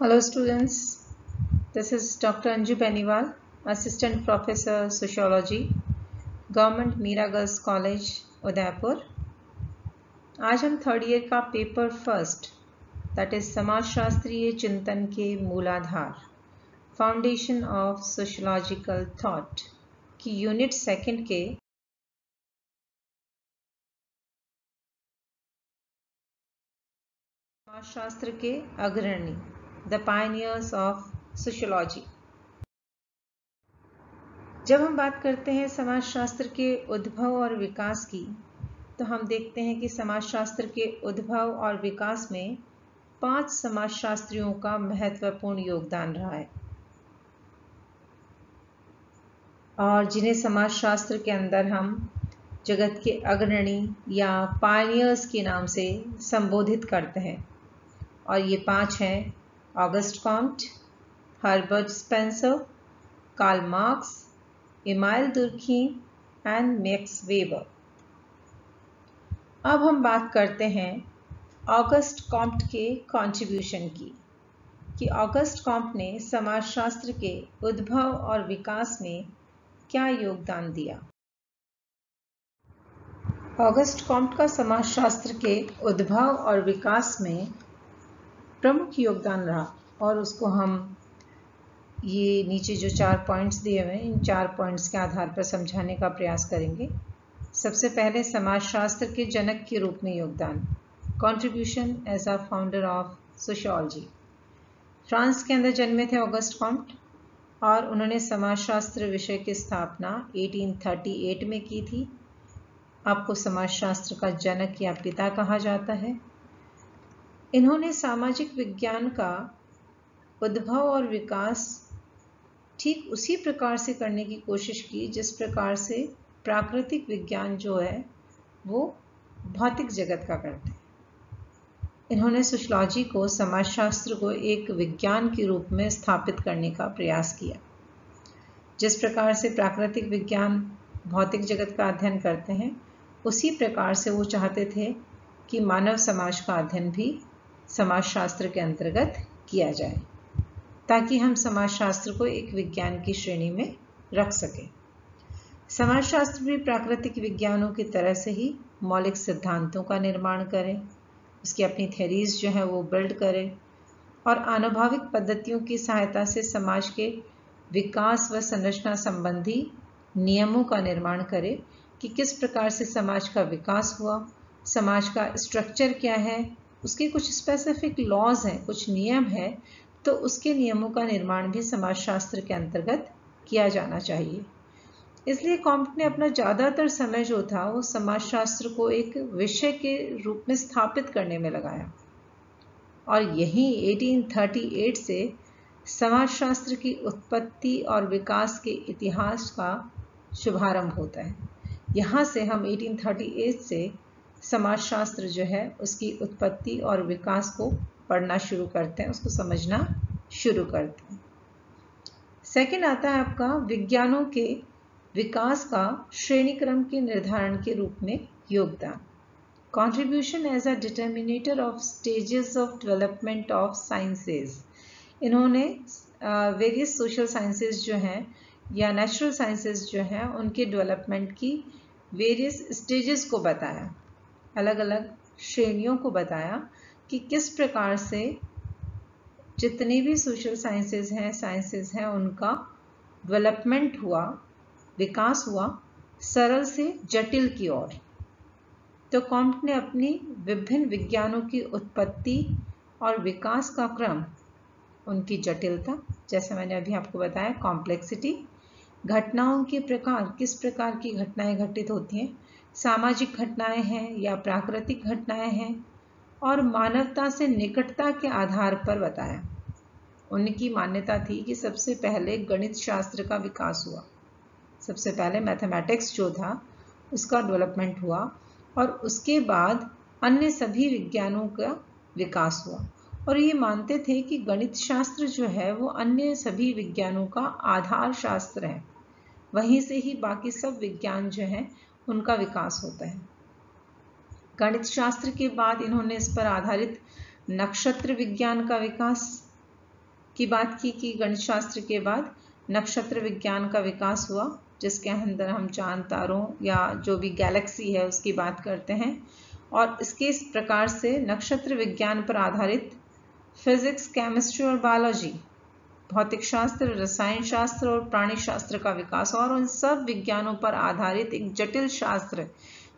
Hello students, this is Dr. Anju Beniwal, Assistant Professor Sociology, Government Meera Girls College, Udaipur. आज हम third year का paper first that is समाजशास्त्रीय चिंतन के मूलाधार फाउंडेशन ऑफ सोशियोलॉजिकल थॉट की यूनिट सेकंड के समाजशास्त्र के अग्रणी द पायनियर्स ऑफ सोशियोलॉजी। जब हम बात करते हैं समाजशास्त्र के उद्भव और विकास की, तो हम देखते हैं कि समाजशास्त्र के उद्भव और विकास में 5 समाजशास्त्रियों का महत्वपूर्ण योगदान रहा है और जिन्हें समाजशास्त्र के अंदर हम जगत के अग्रणी या पायनियर्स के नाम से संबोधित करते हैं। और ये 5 हैं: August Comte, Herbert Spencer, Karl Marx, Emile Durkheim and Max Weber. अब हम बात करते हैं ऑगस्ट कॉम्ट के कंट्रीब्यूशन की कि ऑगस्ट कॉम्ट ने समाजशास्त्र के उद्भव और विकास में क्या योगदान दिया। ऑगस्ट कॉम्ट का समाजशास्त्र के उद्भव और विकास में प्रमुख योगदान रहा और उसको हम ये नीचे जो 4 पॉइंट्स दिए हुए हैं, इन 4 पॉइंट्स के आधार पर समझाने का प्रयास करेंगे। सबसे पहले समाजशास्त्र के जनक के रूप में योगदान, contribution as a founder of sociology. France के अंदर जन्मे थे ऑगस्ट कॉम्ट और उन्होंने समाजशास्त्र विषय की स्थापना 1838 में की थी। आपको समाजशास्त्र का जनक या पिता कहा जाता है। इन्होंने सामाजिक विज्ञान का उद्भव और विकास ठीक उसी प्रकार से करने की कोशिश की जिस प्रकार से प्राकृतिक विज्ञान जो है वो भौतिक जगत का करते हैं। इन्होंने सोशियोलॉजी को, समाजशास्त्र को एक विज्ञान के रूप में स्थापित करने का प्रयास किया। जिस प्रकार से प्राकृतिक विज्ञान भौतिक जगत का अध्ययन करते हैं, उसी प्रकार से वो चाहते थे कि मानव समाज का अध्ययन भी समाजशास्त्र के अंतर्गत किया जाए ताकि हम समाजशास्त्र को एक विज्ञान की श्रेणी में रख सकें। समाजशास्त्र भी प्राकृतिक विज्ञानों की तरह से ही मौलिक सिद्धांतों का निर्माण करें, उसकी अपनी थ्योरीज जो है वो बिल्ड करें और आनुभाविक पद्धतियों की सहायता से समाज के विकास व संरचना संबंधी नियमों का निर्माण करें कि किस प्रकार से समाज का विकास हुआ, समाज का स्ट्रक्चर क्या है, उसके कुछ स्पेसिफिक लॉज हैं, कुछ नियम हैं, तो उसके नियमों का निर्माण भी समाजशास्त्र के अंतर्गत किया जाना चाहिए। इसलिए कॉम्ट ने अपना ज़्यादातर समय जो था वो समाजशास्त्र को एक विषय के रूप में स्थापित करने में लगाया और यहीं 1838 से समाजशास्त्र की उत्पत्ति और विकास के इतिहास का शुभारंभ होता है। यहाँ से हम 1838 से समाजशास्त्र जो है उसकी उत्पत्ति और विकास को पढ़ना शुरू करते हैं, उसको समझना शुरू करते हैं। सेकंड आता है आपका विज्ञानों के विकास का श्रेणी क्रम के निर्धारण के रूप में योगदान, contribution as a determinator of stages of development of sciences. इन्होंने वेरियस सोशल साइंसेज जो हैं या नेचुरल साइंसेज जो हैं उनके डेवलपमेंट की वेरियस स्टेजेस को बताया, अलग अलग श्रेणियों को बताया कि किस प्रकार से जितने भी सोशल साइंसेज हैं उनका डेवलपमेंट हुआ, विकास हुआ सरल से जटिल की ओर। तो कॉम्ट ने अपनी विभिन्न विज्ञानों की उत्पत्ति और विकास का क्रम, उनकी जटिलता, जैसे मैंने अभी आपको बताया कॉम्प्लेक्सिटी, घटनाओं के प्रकार, किस प्रकार की घटनाएं घटित होती हैं, सामाजिक घटनाएं हैं या प्राकृतिक घटनाएं हैं, और मानवता से निकटता के आधार पर बताया। उनकी मान्यता थी कि सबसे पहले गणित शास्त्र का विकास हुआ, सबसे पहले मैथमेटिक्स जो था उसका डेवलपमेंट हुआ और उसके बाद अन्य सभी विज्ञानों का विकास हुआ। और ये मानते थे कि गणित शास्त्र जो है वो अन्य सभी विज्ञानों का आधार शास्त्र है, वहीं से ही बाकी सब विज्ञान जो है उनका विकास होता है। गणित शास्त्र के बाद इन्होंने इस पर आधारित नक्षत्र विज्ञान का विकास की बात की कि गणित शास्त्र के बाद नक्षत्र विज्ञान का विकास हुआ, जिसके अंदर हम चांद तारों या जो भी गैलेक्सी है उसकी बात करते हैं। और इसके इस प्रकार से नक्षत्र विज्ञान पर आधारित फिजिक्स, केमिस्ट्री और बायोलॉजी, भौतिक शास्त्र, रसायन शास्त्र और प्राणी शास्त्र का विकास, और उन सब विज्ञानों पर आधारित एक जटिल शास्त्र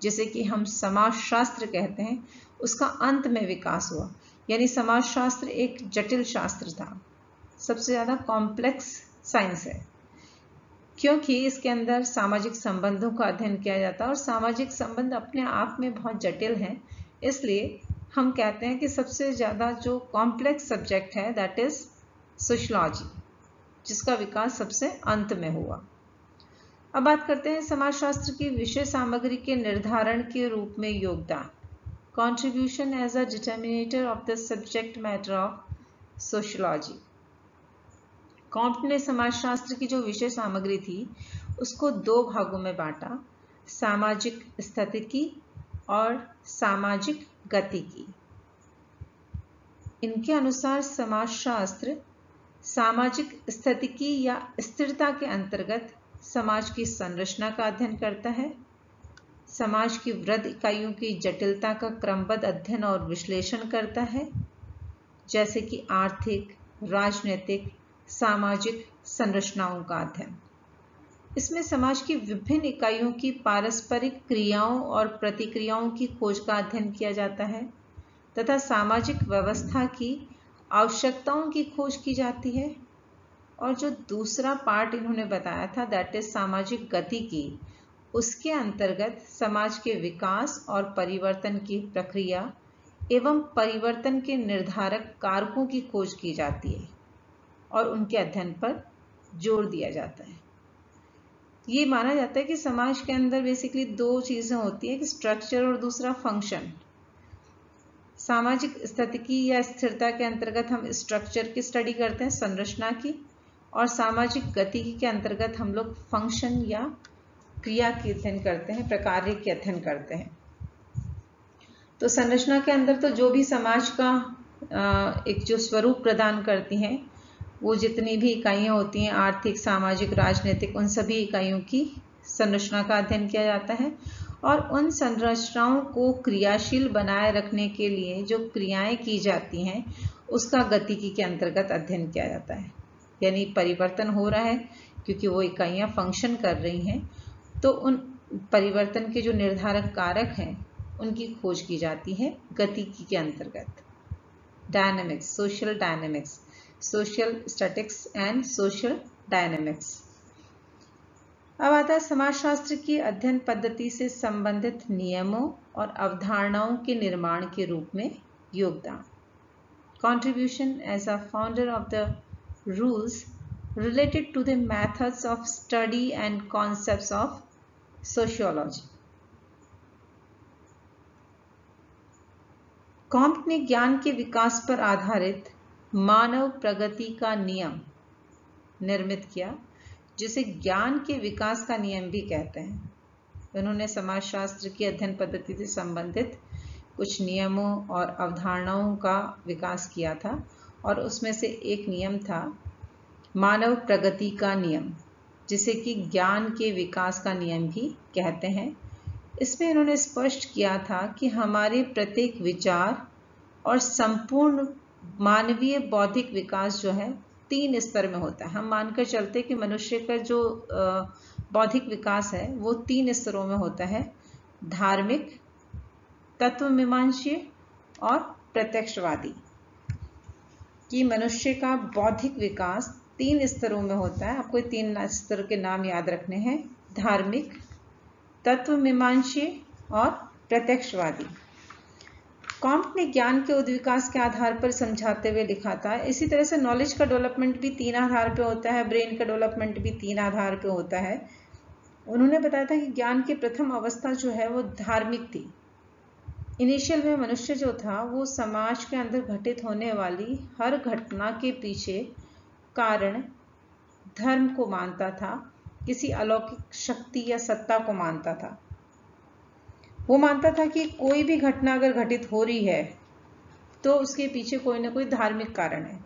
जिसे कि हम समाजशास्त्र कहते हैं, उसका अंत में विकास हुआ। यानी समाजशास्त्र एक जटिल शास्त्र था, सबसे ज़्यादा कॉम्प्लेक्स साइंस है, क्योंकि इसके अंदर सामाजिक संबंधों का अध्ययन किया जाता है और सामाजिक संबंध अपने आप में बहुत जटिल हैं। इसलिए हम कहते हैं कि सबसे ज़्यादा जो कॉम्प्लेक्स सब्जेक्ट है दैट इज़ सोशियोलॉजी, जिसका विकास सबसे अंत में हुआ। अब बात करते हैं समाजशास्त्र की विषय सामग्री के निर्धारण के रूप में योगदान, contribution as a determinator of the subject matter of sociology. Comte ने समाजशास्त्र की जो विषय सामग्री थी उसको दो भागों में बांटा, सामाजिक स्थितिकी और सामाजिक गतिकी। इनके अनुसार समाजशास्त्र सामाजिक स्थितिकी या स्थिरता के अंतर्गत समाज की संरचना का अध्ययन करता है, समाज की वृद्ध इकाइयों की जटिलता का क्रमबद्ध अध्ययन और विश्लेषण करता है, जैसे कि आर्थिक, राजनीतिक, सामाजिक संरचनाओं का अध्ययन। इसमें समाज की विभिन्न इकाइयों की पारस्परिक क्रियाओं और प्रतिक्रियाओं की खोज का अध्ययन किया जाता है तथा सामाजिक व्यवस्था की आवश्यकताओं की खोज की जाती है। और जो दूसरा पार्ट इन्होंने बताया था दैट इज सामाजिक गतिकी, उसके अंतर्गत समाज के विकास और परिवर्तन की प्रक्रिया एवं परिवर्तन के निर्धारक कारकों की खोज की जाती है और उनके अध्ययन पर जोर दिया जाता है। ये माना जाता है कि समाज के अंदर बेसिकली दो चीज़ें होती हैं, एक स्ट्रक्चर और दूसरा फंक्शन। सामाजिक स्थितिकी या स्थिरता के अंतर्गत हम स्ट्रक्चर की स्टडी करते हैं, संरचना की, और सामाजिक गतिकी के अंतर्गत हम लोग फंक्शन या क्रिया के अध्ययन करते हैं, प्रकार्य के अध्ययन करते हैं। तो संरचना के अंदर तो जो भी समाज का एक जो स्वरूप प्रदान करती हैं, वो जितनी भी इकाइयाँ होती हैं, आर्थिक, सामाजिक, राजनीतिक, उन सभी इकाइयों की संरचना का अध्ययन किया जाता है और उन संरचनाओं को क्रियाशील बनाए रखने के लिए जो क्रियाएं की जाती हैं उसका गतिकी के अंतर्गत अध्ययन किया जाता है। यानी परिवर्तन हो रहा है क्योंकि वो इकाइयाँ फंक्शन कर रही हैं, तो उन परिवर्तन के जो निर्धारक कारक हैं उनकी खोज की जाती है गतिकी के अंतर्गत। Dynamics, social dynamics, social statics and social dynamics. अब आता है समाजशास्त्र की अध्ययन पद्धति से संबंधित नियमों और अवधारणाओं के निर्माण के रूप में योगदान, contribution as a founder of the rules related to the methods of study and concepts of sociology. Comte ने ज्ञान के विकास पर आधारित मानव प्रगति का नियम निर्मित किया, जिसे ज्ञान के विकास का नियम भी कहते हैं। उन्होंने समाजशास्त्र की अध्ययन पद्धति से संबंधित कुछ नियमों और अवधारणाओं का विकास किया था और उसमें से एक नियम था मानव प्रगति का नियम, जिसे कि ज्ञान के विकास का नियम भी कहते हैं। इसमें इन्होंने स्पष्ट किया था कि हमारे प्रत्येक विचार और संपूर्ण मानवीय बौद्धिक विकास जो है 3 स्तर में होता है। हम मानकर चलते कि मनुष्य का जो बौद्धिक विकास है वो 3 स्तरों में होता है, धार्मिक, तत्वमीमांसीय और प्रत्यक्षवादी। कि मनुष्य का बौद्धिक विकास 3 स्तरों में होता है। आपको 3 स्तर के नाम याद रखने हैं, धार्मिक, तत्वमीमांसीय और प्रत्यक्षवादी। कॉम्ट ने ज्ञान के उद्विकास के आधार पर समझाते हुए लिखा था, इसी तरह से नॉलेज का डेवलपमेंट भी 3 आधार पे होता है, ब्रेन का डेवलपमेंट भी 3 आधार पे होता है। उन्होंने बताया था कि ज्ञान की प्रथम अवस्था जो है वो धार्मिक थी। इनिशियल में मनुष्य जो था वो समाज के अंदर घटित होने वाली हर घटना के पीछे कारण धर्म को मानता था, किसी अलौकिक शक्ति या सत्ता को मानता था। वो मानता था कि कोई भी घटना अगर घटित हो रही है तो उसके पीछे कोई ना कोई धार्मिक कारण है।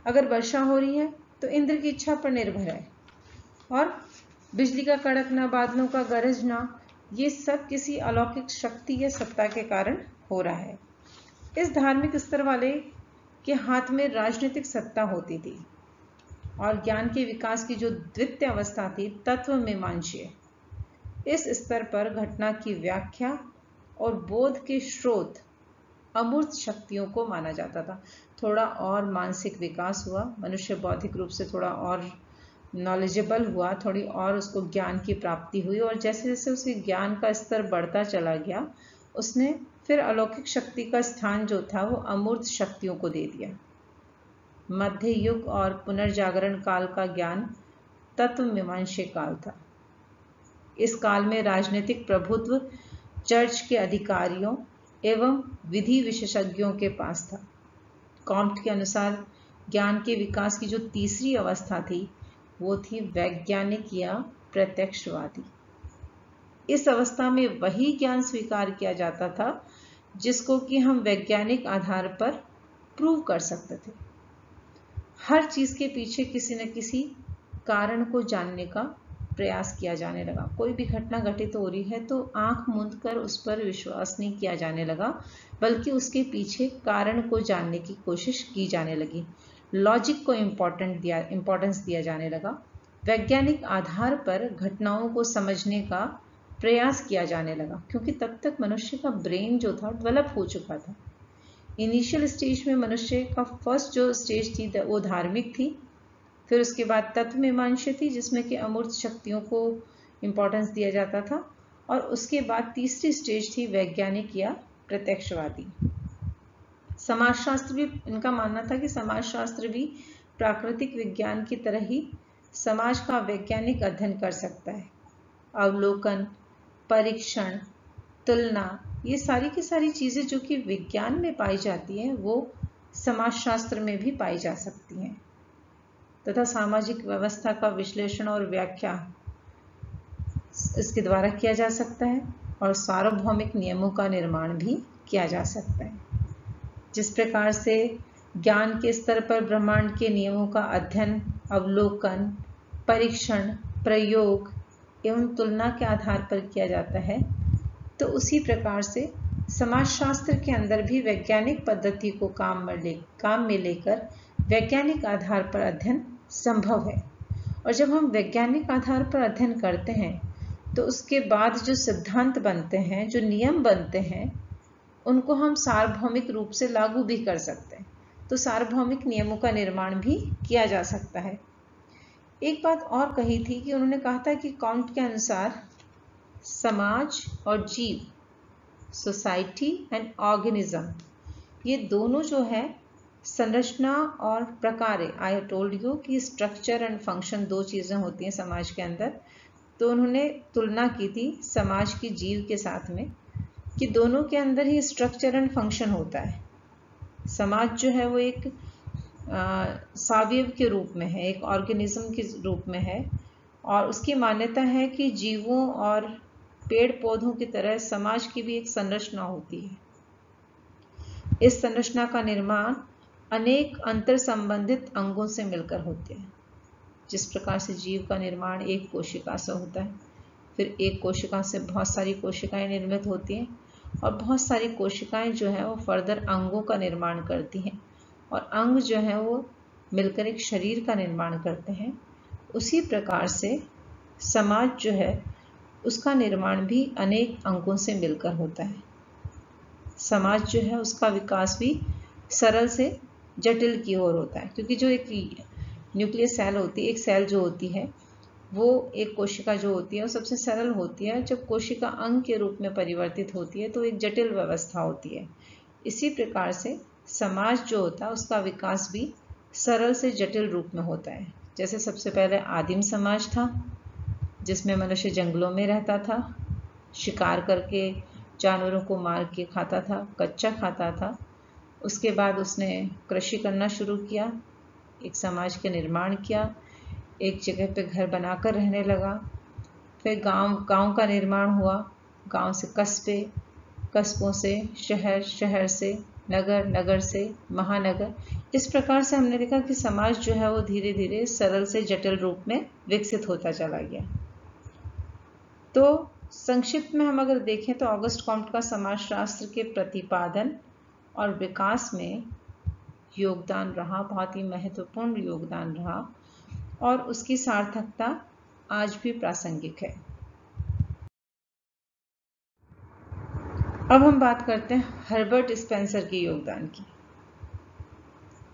अगर वर्षा हो रही है तो इंद्र की इच्छा पर निर्भर है, और बिजली का कड़कना, बादलों का गरजना, ये सब किसी अलौकिक शक्ति या सत्ता के कारण हो रहा है। इस धार्मिक स्तर वाले के हाथ में राजनीतिक सत्ता होती थी, और ज्ञान के विकास की जो द्वितीय अवस्था थी, तत्व मीमांसीय, इस स्तर पर घटना की व्याख्या और बोध के स्रोत अमूर्त शक्तियों को माना जाता था। थोड़ा और मानसिक विकास हुआ, मनुष्य बौद्धिक रूप से थोड़ा और नॉलेजेबल हुआ, थोड़ी और उसको ज्ञान की प्राप्ति हुई, और जैसे जैसे उसके ज्ञान का स्तर बढ़ता चला गया, उसने फिर अलौकिक शक्ति का स्थान जो था वो अमूर्त शक्तियों को दे दिया। मध्य युग और पुनर्जागरण काल का ज्ञान तत्व मीमांसीय काल था। इस काल में राजनीतिक प्रभुत्व चर्च के अधिकारियों एवं विधि विशेषज्ञों के पास था। कॉम्ट के अनुसार ज्ञान के विकास की जो तीसरी अवस्था थी वो थी वैज्ञानिक या प्रत्यक्षवादी। इस अवस्था में वही ज्ञान स्वीकार किया जाता था जिसको कि हम वैज्ञानिक आधार पर प्रूव कर सकते थे। हर चीज के पीछे किसी न किसी कारण को जानने का प्रयास किया जाने लगा। कोई भी घटना घटित हो रही है तो आंख मूंद कर उस पर विश्वास नहीं किया जाने लगा, बल्कि उसके पीछे कारण को जानने की कोशिश की जाने लगी। लॉजिक को इम्पोर्टेंस दिया जाने लगा। वैज्ञानिक आधार पर घटनाओं को समझने का प्रयास किया जाने लगा, क्योंकि तब तक मनुष्य का ब्रेन जो था डेवलप हो चुका था। इनिशियल स्टेज में मनुष्य का फर्स्ट जो स्टेज थी वो धार्मिक थी, फिर उसके बाद तत्व मीमांसीय थी जिसमें कि अमूर्त शक्तियों को इम्पोर्टेंस दिया जाता था, और उसके बाद तीसरी स्टेज थी वैज्ञानिक या प्रत्यक्षवादी। समाजशास्त्र भी, इनका मानना था कि समाजशास्त्र भी प्राकृतिक विज्ञान की तरह ही समाज का वैज्ञानिक अध्ययन कर सकता है। अवलोकन, परीक्षण, तुलना, ये सारी की सारी चीजें जो कि विज्ञान में पाई जाती हैं वो समाजशास्त्र में भी पाई जा सकती हैं, तथा सामाजिक व्यवस्था का विश्लेषण और व्याख्या इसके द्वारा किया जा सकता है, और सार्वभौमिक नियमों का निर्माण भी किया जा सकता है। जिस प्रकार से ज्ञान के स्तर पर ब्रह्मांड के नियमों का अध्ययन, अवलोकन, परीक्षण, प्रयोग एवं तुलना के आधार पर किया जाता है, तो उसी प्रकार से समाजशास्त्र के अंदर भी वैज्ञानिक पद्धति को काम में लेकर वैज्ञानिक आधार पर अध्ययन संभव है। और जब हम वैज्ञानिक आधार पर अध्ययन करते हैं तो उसके बाद जो सिद्धांत बनते हैं, जो नियम बनते हैं, उनको हम सार्वभौमिक रूप से लागू भी कर सकते हैं। तो सार्वभौमिक नियमों का निर्माण भी किया जा सकता है। एक बात और कही थी कि उन्होंने कहा था कि कॉम्ट के अनुसार समाज और जीव, सोसाइटी एंड ऑर्गेनिज्म, ये दोनों जो है संरचना और प्रकार, आई टोल्ड यू कि स्ट्रक्चर एंड फंक्शन दो चीजें होती हैं समाज के अंदर। तो उन्होंने तुलना की थी समाज की जीव के साथ में कि दोनों के अंदर ही स्ट्रक्चर एंड फंक्शन होता है। समाज जो है वो एक सावयव के रूप में है, एक ऑर्गेनिज्म के रूप में है, और उसकी मान्यता है कि जीवों और पेड़ पौधों की तरह समाज की भी एक संरचना होती है। इस संरचना का निर्माण अनेक अंतर संबंधित अंगों से मिलकर होते हैं। जिस प्रकार से जीव का निर्माण एक कोशिका से होता है, फिर एक कोशिका से बहुत सारी कोशिकाएं निर्मित होती हैं, और बहुत सारी कोशिकाएं जो है वो फर्दर अंगों का निर्माण करती हैं, और अंग जो है वो मिलकर एक शरीर का निर्माण करते हैं। उसी प्रकार से समाज जो है उसका निर्माण भी अनेक अंगों से मिलकर होता है। समाज जो है उसका विकास भी सरल से जटिल की ओर होता है, क्योंकि जो एक न्यूक्लियस सेल होती है, एक सेल जो होती है वो, एक कोशिका जो होती है वो सबसे सरल होती है। जब कोशिका अंग के रूप में परिवर्तित होती है तो एक जटिल व्यवस्था होती है। इसी प्रकार से समाज जो होता है उसका विकास भी सरल से जटिल रूप में होता है। जैसे सबसे पहले आदिम समाज था जिसमें मनुष्य जंगलों में रहता था, शिकार करके जानवरों को मार के खाता था, कच्चा खाता था। उसके बाद उसने कृषि करना शुरू किया, एक समाज का निर्माण किया, एक जगह पे घर बनाकर रहने लगा। फिर गांव का निर्माण हुआ, गांव से कस्बे, कस्बों से शहर, शहर से नगर, नगर से महानगर। इस प्रकार से हमने देखा कि समाज जो है वो धीरे धीरे सरल से जटिल रूप में विकसित होता चला गया। तो संक्षिप्त में हम अगर देखें तो ऑगस्ट कॉम्ट का समाजशास्त्र के प्रतिपादन और विकास में योगदान रहा, बहुत ही महत्वपूर्ण योगदान रहा, और उसकी सार्थकता आज भी प्रासंगिक है। अब हम बात करते हैं हर्बर्ट स्पेंसर के योगदान की,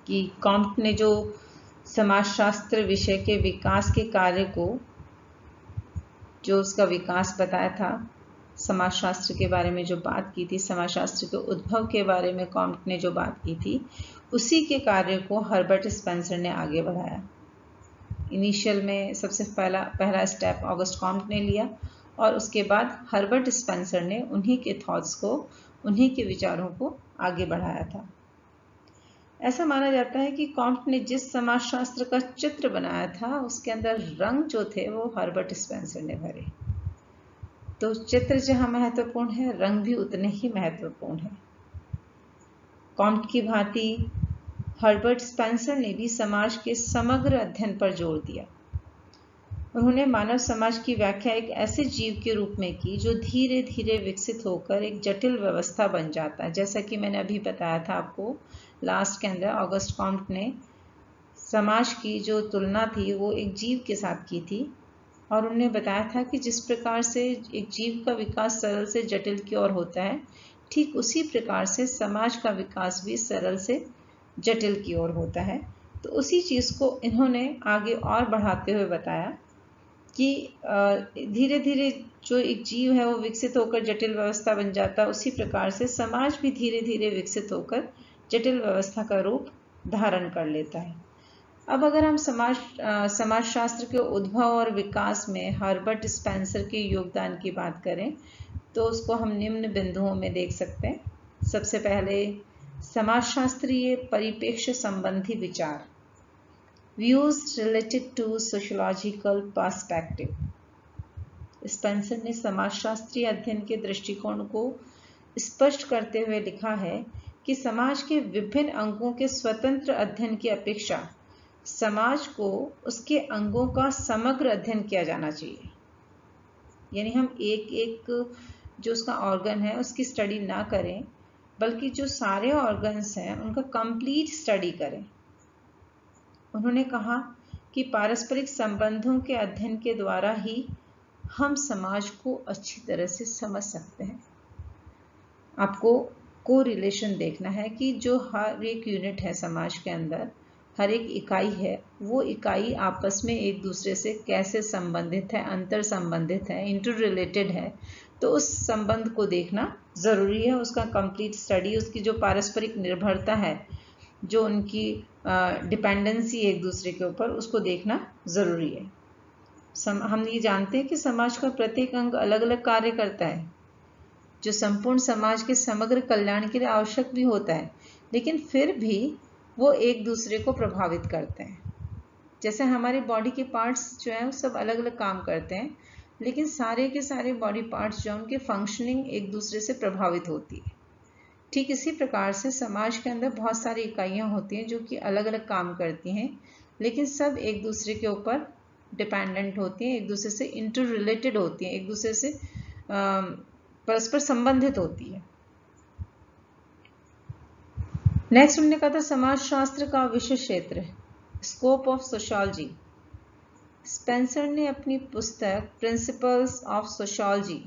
कि कॉम्ट ने जो समाजशास्त्र विषय के विकास के कार्य को, जो उसका विकास बताया था, समाजशास्त्र के बारे में जो बात की थी, समाजशास्त्र के उद्भव के बारे में कॉम्ट ने जो बात की थी, उसी के कार्य को हर्बर्ट स्पेंसर ने आगे बढ़ाया। इनिशियल में सबसे पहला स्टेप ऑगस्ट कॉम्ट ने लिया और उसके बाद हर्बर्ट स्पेंसर ने उन्हीं के थॉट्स को, उन्हीं के विचारों को आगे बढ़ाया था। ऐसा माना जाता है कि कॉम्ट ने जिस समाजशास्त्र का चित्र बनाया था उसके अंदर रंग जो थे वो हर्बर्ट स्पेंसर ने भरे। तो चित्र जहां महत्वपूर्ण है, रंग भी उतने ही महत्वपूर्ण है। कॉम्ट की भांति हर्बर्ट स्पेंसर ने भी समाज के समग्र अध्ययन पर जोर दिया। उन्होंने मानव समाज की व्याख्या एक ऐसे जीव के रूप में की जो धीरे धीरे विकसित होकर एक जटिल व्यवस्था बन जाता है। जैसा कि मैंने अभी बताया था आपको लास्ट के अंदर, ऑगस्ट कॉम्ट ने समाज की जो तुलना थी वो एक जीव के साथ की थी, और उन्होंने बताया था कि जिस प्रकार से एक जीव का विकास सरल से जटिल की ओर होता है, ठीक उसी प्रकार से समाज का विकास भी सरल से जटिल की ओर होता है। तो उसी चीज़ को इन्होंने आगे और बढ़ाते हुए बताया कि धीरे धीरे जो एक जीव है वो विकसित होकर जटिल व्यवस्था बन जाता है, उसी प्रकार से समाज भी धीरे धीरे विकसित होकर जटिल व्यवस्था का रूप धारण कर लेता है। अब अगर हम समाजशास्त्र के उद्भव और विकास में हर्बर्ट स्पेंसर के योगदान की बात करें तो उसको हम निम्न बिंदुओं में देख सकते हैं। सबसे पहले समाजशास्त्रीय परिप्रेक्ष्य संबंधी विचार, views related to sociological perspective. Spencer ने समाजशास्त्रीय अध्ययन के दृष्टिकोण को स्पष्ट करते हुए लिखा है कि समाज के विभिन्न अंगों के स्वतंत्र अध्ययन की अपेक्षा समाज को उसके अंगों का समग्र अध्ययन किया जाना चाहिए। यानी हम एक एक जो उसका ऑर्गन है उसकी स्टडी ना करें, बल्कि जो सारे ऑर्गन्स हैं उनका कंप्लीट स्टडी करें। उन्होंने कहा कि पारस्परिक संबंधों के अध्ययन के द्वारा ही हम समाज को अच्छी तरह से समझ सकते हैं। आपको को रिलेशन देखना है कि जो हर एक यूनिट है समाज के अंदर, हर एक इकाई है, वो इकाई आपस में एक दूसरे से कैसे संबंधित है, अंतर संबंधित है, इंटर रिलेटेड है। तो उस संबंध को देखना ज़रूरी है, उसका कंप्लीट स्टडी, उसकी जो पारस्परिक निर्भरता है, जो उनकी डिपेंडेंसी एक दूसरे के ऊपर, उसको देखना ज़रूरी है। हम ये जानते हैं कि समाज का प्रत्येक अंग अलग अलग कार्य करता है, जो संपूर्ण समाज के समग्र कल्याण के लिए आवश्यक भी होता है, लेकिन फिर भी वो एक दूसरे को प्रभावित करते हैं। जैसे हमारे बॉडी के पार्ट्स जो हैं वो सब अलग अलग काम करते हैं, लेकिन सारे के सारे बॉडी पार्ट्स जो उनके फंक्शनिंग एक दूसरे से प्रभावित होती है। ठीक इसी प्रकार से समाज के अंदर बहुत सारी इकाइयाँ होती हैं जो कि अलग अलग काम करती हैं, लेकिन सब एक दूसरे के ऊपर डिपेंडेंट होती हैं, एक दूसरे से इंटर रिलेटेड होती हैं, एक दूसरे से परस्पर संबंधित होती है। नेक्स्ट हमने कहा था समाजशास्त्र का विषय क्षेत्र, स्कोप ऑफ सोशियोलॉजी। स्पेंसर ने अपनी पुस्तक प्रिंसिपल्स ऑफ सोशियोलॉजी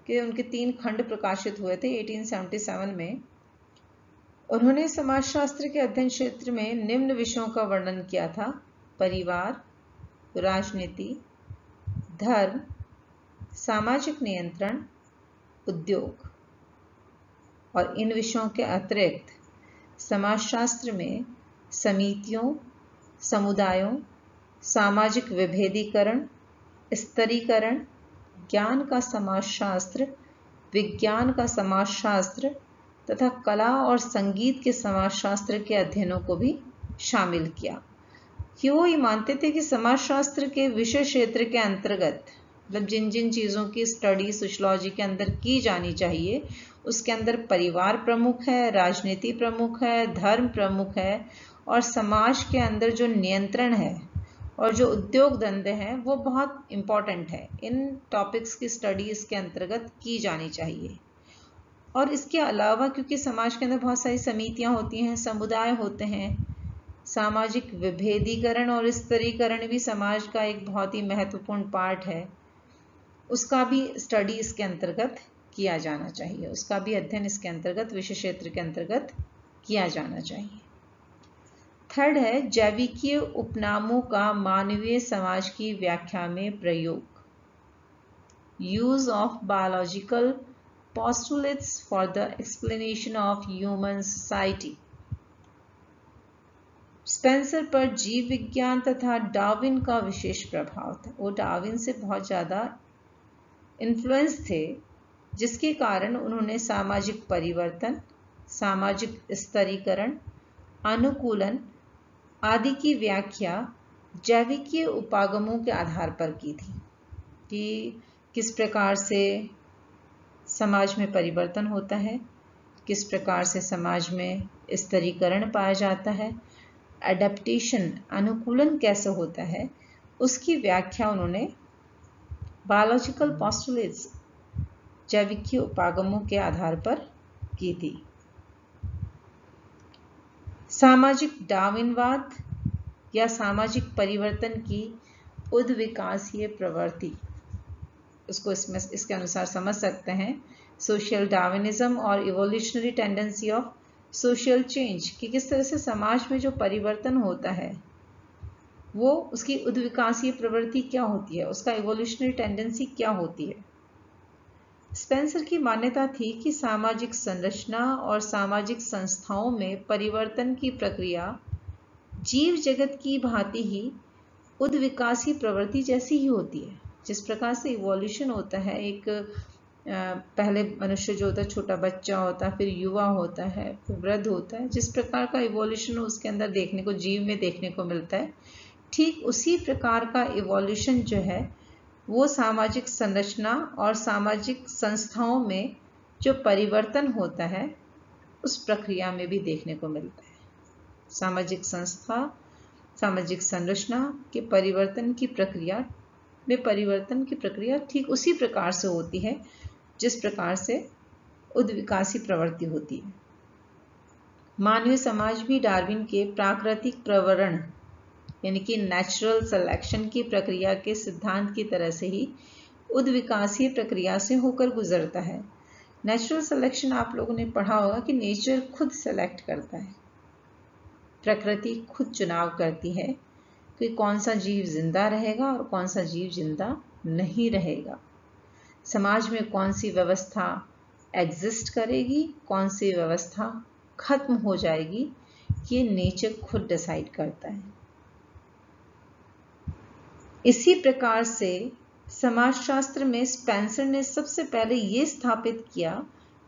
के उनके 3 खंड प्रकाशित हुए थे 1877 में। उन्होंने समाजशास्त्र के अध्ययन क्षेत्र में निम्न विषयों का वर्णन किया था: परिवार, राजनीति, धर्म, सामाजिक नियंत्रण, उद्योग। और इन विषयों के अतिरिक्त समाजशास्त्र में समितियों, समुदायों, सामाजिक विभेदीकरण, स्तरीकरण, ज्ञान का समाजशास्त्र, विज्ञान का समाजशास्त्र तथा कला और संगीत के समाजशास्त्र के अध्ययनों को भी शामिल किया। कि वो ये मानते थे कि समाजशास्त्र के विषय क्षेत्र के अंतर्गत, मतलब जिन जिन चीज़ों की स्टडी सोशियोलॉजी के अंदर की जानी चाहिए, उसके अंदर परिवार प्रमुख है, राजनीति प्रमुख है, धर्म प्रमुख है, और समाज के अंदर जो नियंत्रण है और जो उद्योग धंधे हैं वो बहुत इम्पॉर्टेंट है। इन टॉपिक्स की स्टडी इसके अंतर्गत की जानी चाहिए। और इसके अलावा क्योंकि समाज के अंदर बहुत सारी समितियां होती हैं, समुदाय होते हैं, सामाजिक विभेदीकरण और स्तरीकरण भी समाज का एक बहुत ही महत्वपूर्ण पार्ट है, उसका भी स्टडी इसके अंतर्गत किया जाना चाहिए, उसका भी अध्ययन इसके अंतर्गत विषय क्षेत्र के अंतर्गत किया जाना चाहिए। थर्ड है जैविकीय उपनामों का मानवीय समाज की व्याख्या में प्रयोग, use of biological postulates for the explanation of human society। Spencer पर जीव विज्ञान तथा डार्विन का विशेष प्रभाव था। वो डार्विन से बहुत ज़्यादा इन्फ्लुएंस थे, जिसके कारण उन्होंने सामाजिक परिवर्तन, सामाजिक स्तरीकरण, अनुकूलन आदि की व्याख्या जैविकीय उपागमों के आधार पर की थी कि किस प्रकार से समाज में परिवर्तन होता है, किस प्रकार से समाज में स्तरीकरण पाया जाता है, एडेप्टेशन अनुकूलन कैसे होता है, उसकी व्याख्या उन्होंने बायोलॉजिकल पोस्टुलेट्स जैविकीय उपागमों के आधार पर की थी। सामाजिक डार्विनवाद या सामाजिक परिवर्तन की उद्विकासीय प्रवृत्ति, उसको इसके अनुसार समझ सकते हैं, सोशल डार्विनिज्म और evolutionary tendency of social change, कि किस तरह से समाज में जो परिवर्तन होता है वो उसकी उद्विकासीय प्रवृत्ति क्या होती है, उसका इवोल्यूशनरी टेंडेंसी क्या होती है। स्पेंसर की मान्यता थी कि सामाजिक संरचना और सामाजिक संस्थाओं में परिवर्तन की प्रक्रिया जीव जगत की भांति ही उद्विकासीय प्रवृत्ति जैसी ही होती है। जिस प्रकार से इवोल्यूशन होता है, एक पहले मनुष्य जो होता है छोटा बच्चा होता है, फिर युवा होता है, फिर वृद्ध होता है, जिस प्रकार का इवोल्यूशन उसके अंदर देखने को, जीव में देखने को मिलता है, ठीक उसी प्रकार का इवोल्यूशन जो है वो सामाजिक संरचना और सामाजिक संस्थाओं में जो परिवर्तन होता है उस प्रक्रिया में भी देखने को मिलता है। सामाजिक संस्था, सामाजिक संरचना के परिवर्तन की प्रक्रिया में परिवर्तन की प्रक्रिया ठीक उसी प्रकार से होती है जिस प्रकार से उद्विकासीय प्रवृत्ति होती है। मानवीय समाज भी डार्विन के प्राकृतिक प्रवरण यानी कि नेचुरल सिलेक्शन की प्रक्रिया के सिद्धांत की तरह से ही उद्विकासीय प्रक्रिया से होकर गुजरता है। नेचुरल सिलेक्शन आप लोगों ने पढ़ा होगा कि नेचर खुद सेलेक्ट करता है, प्रकृति खुद चुनाव करती है कि कौन सा जीव जिंदा रहेगा और कौन सा जीव जिंदा नहीं रहेगा, समाज में कौन सी व्यवस्था एग्जिस्ट करेगी, कौन सी व्यवस्था खत्म हो जाएगी, ये नेचर खुद डिसाइड करता है। इसी प्रकार से समाजशास्त्र में स्पेंसर ने सबसे पहले ये स्थापित किया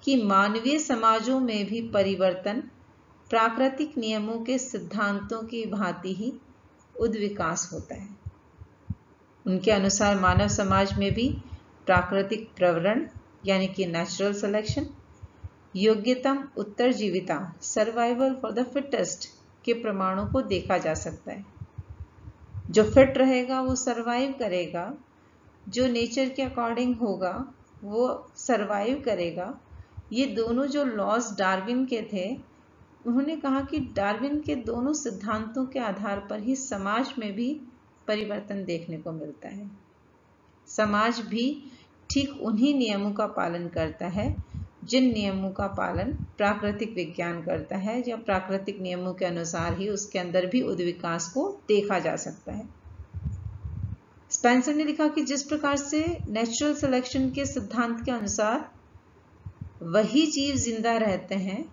कि मानवीय समाजों में भी परिवर्तन प्राकृतिक नियमों के सिद्धांतों की भांति ही उद्विकास होता है। उनके अनुसार मानव समाज में भी प्राकृतिक प्रवरण यानी कि नेचुरल सिलेक्शन, योग्यतम उत्तरजीविता सर्वाइवल फॉर द फिटेस्ट के प्रमाणों को देखा जा सकता है। जो फिट रहेगा वो सरवाइव करेगा, जो नेचर के अकॉर्डिंग होगा वो सरवाइव करेगा। ये दोनों जो लॉज डार्विन के थे, उन्होंने कहा कि डार्विन के दोनों सिद्धांतों के आधार पर ही समाज में भी परिवर्तन देखने को मिलता है। समाज भी ठीक उन्हीं नियमों का पालन करता है जिन नियमों का पालन प्राकृतिक विज्ञान करता है, या प्राकृतिक नियमों के अनुसार ही उसके अंदर भी उद्विकास को देखा जा सकता है। स्पेंसर ने लिखा कि जिस प्रकार से नेचुरल सिलेक्शन के सिद्धांत के अनुसार वही जीव जिंदा रहते हैं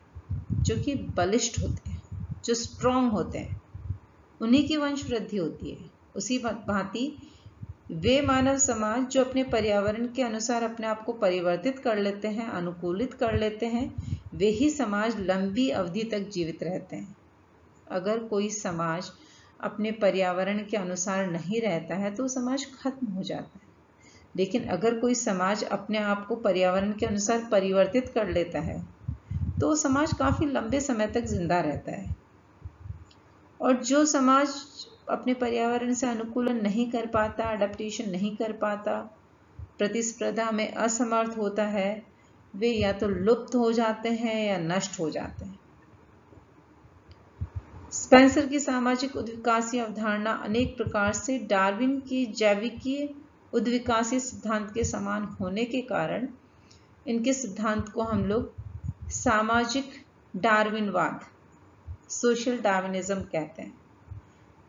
जो कि बलिष्ठ होते हैं, जो स्ट्रॉन्ग होते हैं, उन्हीं की वंश वृद्धि होती है। उसी भांति वे मानव समाज जो अपने पर्यावरण के अनुसार अपने आप को परिवर्तित कर लेते हैं, अनुकूलित कर लेते हैं, वे ही समाज लंबी अवधि तक जीवित रहते हैं। अगर कोई समाज अपने पर्यावरण के अनुसार नहीं रहता है तो समाज खत्म हो जाता है। लेकिन अगर कोई समाज अपने आप को पर्यावरण के अनुसार परिवर्तित कर लेता है तो समाज काफ़ी लंबे समय तक जिंदा रहता है। और जो समाज अपने पर्यावरण से अनुकूलन नहीं कर पाता, अडेप्टेशन नहीं कर पाता, प्रतिस्पर्धा में असमर्थ होता है, वे या तो लुप्त हो जाते हैं या नष्ट हो जाते हैं। स्पेंसर की सामाजिक उद्विकासीय अवधारणा अनेक प्रकार से डार्विन की जैविकीय उद्विकासीय सिद्धांत के समान होने के कारण इनके सिद्धांत को हम लोग सामाजिक डार्विनवाद, सोशल डार्विनिज्म कहते हैं।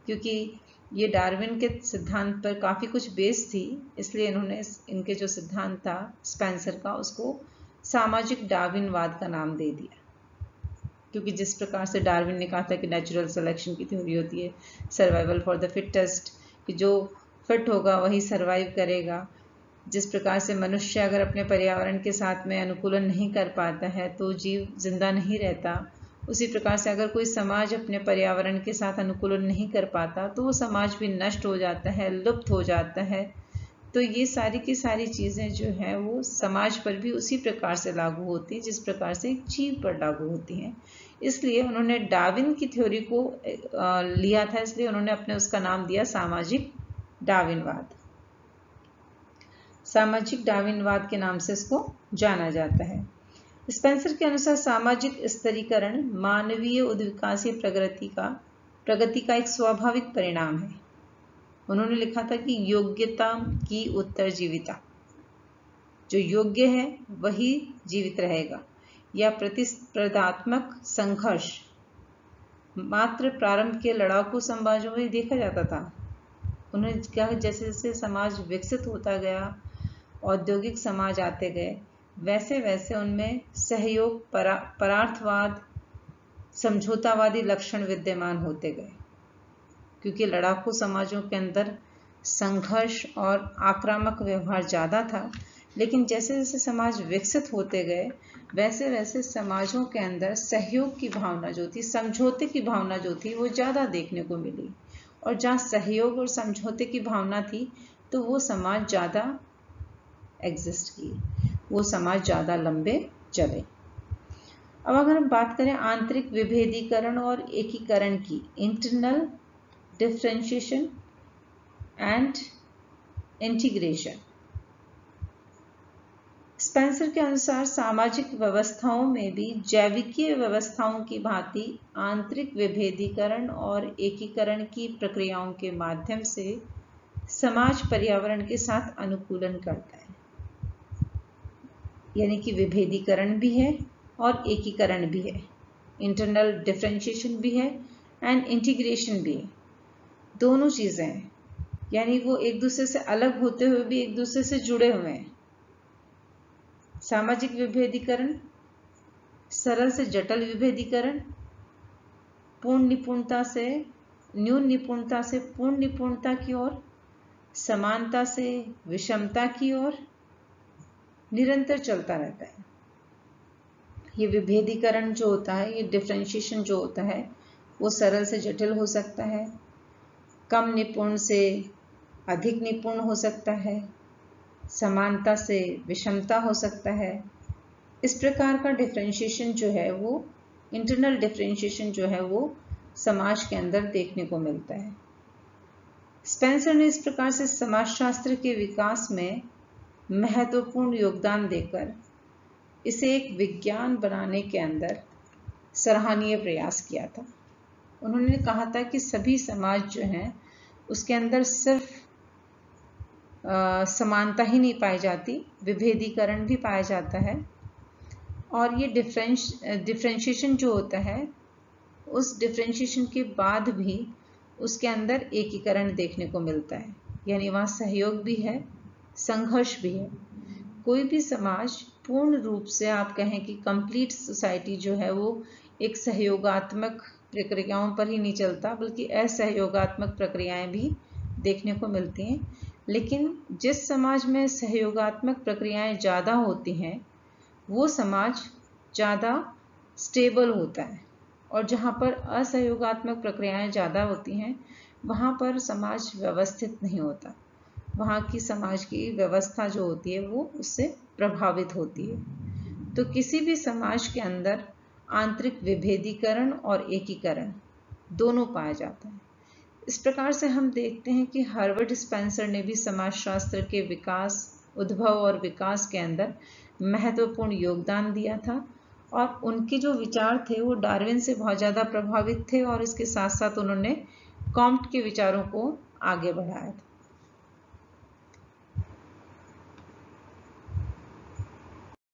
क्योंकि ये डार्विन के सिद्धांत पर काफ़ी कुछ बेस थी, इसलिए इन्होंने इनके जो सिद्धांत था स्पेंसर का, उसको सामाजिक डार्विनवाद का नाम दे दिया। क्योंकि जिस प्रकार से डार्विन ने कहा था कि नेचुरल सिलेक्शन की थ्योरी होती है, सर्वाइवल फॉर द फिटेस्ट, कि जो फिट होगा वही सर्वाइव करेगा। जिस प्रकार से मनुष्य अगर अपने पर्यावरण के साथ में अनुकूलन नहीं कर पाता है तो जीव जिंदा नहीं रहता, उसी प्रकार से अगर कोई समाज अपने पर्यावरण के साथ अनुकूलन नहीं कर पाता तो वो समाज भी नष्ट हो जाता है, लुप्त हो जाता है। तो ये सारी की सारी चीज़ें जो हैं वो समाज पर भी उसी प्रकार से लागू होती हैं जिस प्रकार से एक जीव पर लागू होती हैं। इसलिए उन्होंने डार्विन की थ्योरी को लिया था, इसलिए उन्होंने अपने उसका नाम दिया सामाजिक डार्विनवाद। सामाजिक डार्विनवाद के नाम से इसको जाना जाता है। स्पेंसर के अनुसार सामाजिक स्तरीकरण मानवीय उद्विकासीय प्रगति का एक स्वाभाविक परिणाम है। उन्होंने लिखा था कि योग्यता की उत्तरजीविता, जो योग्य है वही जीवित रहेगा, या प्रतिस्पर्धात्मक संघर्ष मात्र प्रारंभ के लड़ाकू समाजों में देखा जाता था। उन्होंने कहा जैसे जैसे समाज विकसित होता गया, औद्योगिक समाज आते गए, वैसे वैसे उनमें सहयोग, परार्थवाद, समझौतावादी लक्षण विद्यमान होते गए। क्योंकि लड़ाकू समाजों के अंदर संघर्ष और आक्रामक व्यवहार ज़्यादा था, लेकिन जैसे जैसे समाज विकसित होते गए वैसे वैसे समाजों के अंदर सहयोग की भावना जो थी, समझौते की भावना जो थी, वो ज़्यादा देखने को मिली। और जहाँ सहयोग और समझौते की भावना थी तो वो समाज ज़्यादा एग्जिस्ट किए, वो समाज ज़्यादा लंबे चले। अब अगर हम बात करें आंतरिक विभेदीकरण और एकीकरण की, internal differentiation and integration, Spencer के अनुसार सामाजिक व्यवस्थाओं में भी जैविकीय व्यवस्थाओं की भांति आंतरिक विभेदीकरण और एकीकरण की प्रक्रियाओं के माध्यम से समाज पर्यावरण के साथ अनुकूलन करता है। यानी कि विभेदीकरण भी है और एकीकरण भी है, इंटरनल डिफरेंशिएशन भी है एंड इंटीग्रेशन भी है, दोनों चीज़ें हैं। यानी वो एक दूसरे से अलग होते हुए भी एक दूसरे से जुड़े हुए हैं। सामाजिक विभेदीकरण, सरल से जटिल विभेदीकरण, पूर्ण निपुणता से न्यून निपुणता से पूर्ण निपुणता की ओर, समानता से विषमता की ओर निरंतर चलता रहता है। ये विभेदीकरण जो होता है, ये डिफरेंशिएशन जो होता है, वो सरल से जटिल हो सकता है, कम निपुण से अधिक निपुण हो सकता है, समानता से विषमता हो सकता है। इस प्रकार का डिफरेंशिएशन जो है वो, इंटरनल डिफरेंशिएशन जो है वो समाज के अंदर देखने को मिलता है। स्पेंसर ने इस प्रकार से समाजशास्त्र के विकास में महत्वपूर्ण योगदान देकर इसे एक विज्ञान बनाने के अंदर सराहनीय प्रयास किया था। उन्होंने कहा था कि सभी समाज जो हैं उसके अंदर सिर्फ समानता ही नहीं पाई जाती, विभेदीकरण भी पाया जाता है। और ये डिफरेंशिएशन जो होता है, उस डिफरेंशिएशन के बाद भी उसके अंदर एकीकरण देखने को मिलता है। यानी वहाँ सहयोग भी है, संघर्ष भी है। कोई भी समाज पूर्ण रूप से आप कहें कि कंप्लीट सोसाइटी जो है वो एक सहयोगात्मक प्रक्रियाओं पर ही नहीं चलता, बल्कि असहयोगात्मक प्रक्रियाएं भी देखने को मिलती हैं। लेकिन जिस समाज में सहयोगात्मक प्रक्रियाएं ज़्यादा होती हैं वो समाज ज़्यादा स्टेबल होता है, और जहाँ पर असहयोगात्मक प्रक्रियाएं ज़्यादा होती हैं वहाँ पर समाज व्यवस्थित नहीं होता। वहाँ की समाज की व्यवस्था जो होती है वो उससे प्रभावित होती है। तो किसी भी समाज के अंदर आंतरिक विभेदीकरण और एकीकरण दोनों पाया जाता है। इस प्रकार से हम देखते हैं कि हर्बर्ट स्पेंसर ने भी समाजशास्त्र के विकास, उद्भव और विकास के अंदर महत्वपूर्ण योगदान दिया था और उनके जो विचार थे वो डार्विन से बहुत ज़्यादा प्रभावित थे और इसके साथ साथ उन्होंने कॉम्ट के विचारों को आगे बढ़ाया था।